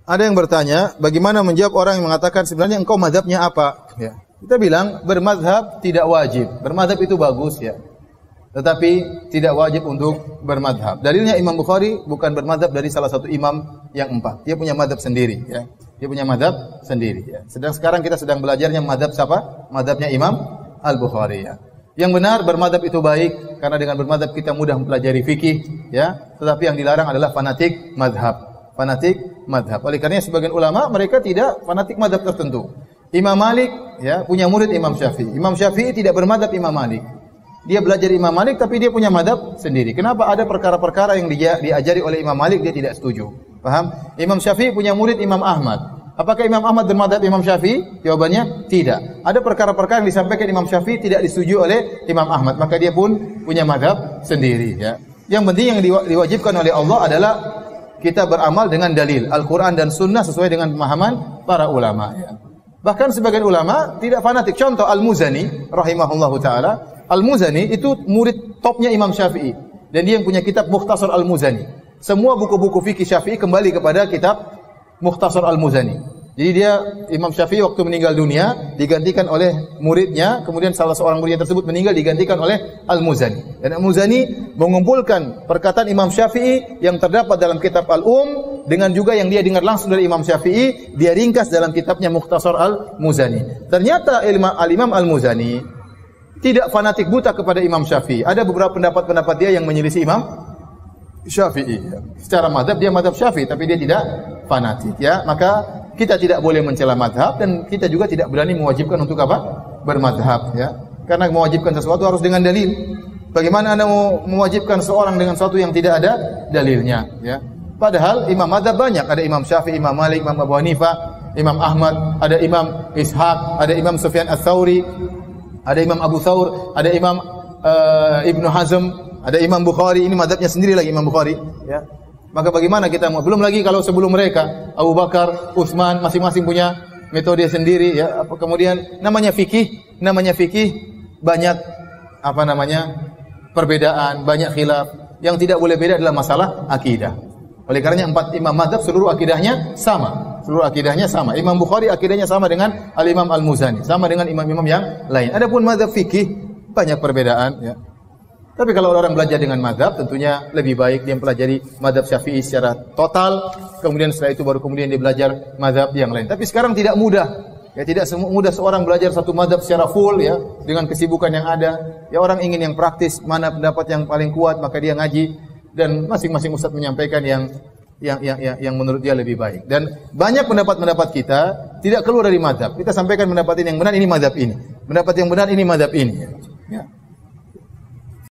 Ada yang bertanya, bagaimana menjawab orang yang mengatakan sebenarnya engkau mazhabnya apa? Ya. Kita bilang bermazhab tidak wajib. Bermazhab itu bagus ya. Tetapi tidak wajib untuk bermazhab. Dalilnya Imam Bukhari bukan bermazhab dari salah satu imam yang 4. Dia punya mazhab sendiri ya. Dia punya mazhab sendiri ya. Sedang sekarang kita sedang belajarnya mazhab siapa? Mazhabnya Imam Al-Bukhari ya. Yang benar bermadzhab itu baik karena dengan bermadzhab kita mudah mempelajari fikih ya, tetapi yang dilarang adalah fanatik mazhab. Fanatik mazhab. Oleh karena sebagian ulama mereka tidak fanatik mazhab tertentu. Imam Malik ya punya murid Imam Syafi'i. Imam Syafi'i tidak bermadzhab Imam Malik. Dia belajar Imam Malik tapi dia punya mazhab sendiri. Kenapa ada perkara-perkara yang diajari oleh Imam Malik dia tidak setuju? Paham? Imam Syafi'i punya murid Imam Ahmad. Apakah Imam Ahmad bermadzhab Imam Syafi'i? Jawabannya tidak. Ada perkara-perkara yang disampaikan Imam Syafi'i tidak disetujui oleh Imam Ahmad, maka dia pun punya mazhab sendiri ya. Yang penting yang diwajibkan oleh Allah adalah kita beramal dengan dalil Al-Qur'an dan Sunnah sesuai dengan pemahaman para ulama ya. Bahkan sebagian ulama tidak fanatik. Contoh Al-Muzani rahimahullahu taala. Al-Muzani itu murid topnya Imam Syafi'i dan dia yang punya kitab Mukhtasar Al-Muzani. Semua buku-buku fikih Syafi'i kembali kepada kitab Mukhtasar Al-Muzani. Jadi dia Imam Syafi'i waktu meninggal dunia digantikan oleh muridnya, kemudian salah seorang muridnya tersebut meninggal digantikan oleh Al-Muzani. Dan Al-Muzani mengumpulkan perkataan Imam Syafi'i yang terdapat dalam kitab Al-Um dengan juga yang dia dengar langsung dari Imam Syafi'i, dia ringkas dalam kitabnya Mukhtasar Al-Muzani. Ternyata Al-Imam Al-Muzani tidak fanatik buta kepada Imam Syafi'i. Ada beberapa pendapat-pendapat dia yang menyelisih Imam Syafi'i. Secara mazhab dia mazhab Syafi'i tapi dia tidak fanatik ya. Maka kita tidak boleh mencela mazhab dan kita juga tidak berani mewajibkan untuk apa? Bermazhab ya. Karena mewajibkan sesuatu harus dengan dalil. Bagaimana Anda mau mewajibkan seorang dengan sesuatu yang tidak ada dalilnya ya. Padahal imam mazhab banyak, ada Imam Syafi'i, Imam Malik, Imam Abu Hanifah, Imam Ahmad, ada Imam Ishaq, ada Imam Sufyan Ats-Tsauri, ada Imam Abu Thawr, ada Imam Ibnu Hazm, ada Imam Bukhari, ini mazhabnya sendiri lagi Imam Bukhari ya. Maka bagaimana kita mau? Belum lagi kalau sebelum mereka Abu Bakar, Utsman masing-masing punya metode sendiri ya. Kemudian namanya fikih banyak apa namanya? Perbedaan, banyak khilaf. Yang tidak boleh beda adalah masalah akidah. Oleh karenanya 4 imam mazhab seluruh akidahnya sama. Seluruh akidahnya sama. Imam Bukhari akidahnya sama dengan Al-Imam Al-Muzani, sama dengan imam-imam yang lain. Adapun mazhab fikih banyak perbedaan ya. Tapi kalau orang belajar dengan mazhab tentunya lebih baik dia mempelajari mazhab Syafi'i secara total, kemudian setelah itu baru kemudian dia belajar mazhab yang lain. Tapi sekarang tidak mudah. Ya tidak mudah seorang belajar satu mazhab secara full ya dengan kesibukan yang ada. Ya orang ingin yang praktis, mana pendapat yang paling kuat maka dia ngaji dan masing-masing ustaz menyampaikan yang menurut dia lebih baik. Dan banyak pendapat-pendapat kita tidak keluar dari mazhab. Kita sampaikan pendapat ini yang benar ini mazhab ini. Pendapat yang benar ini mazhab ini. Ya.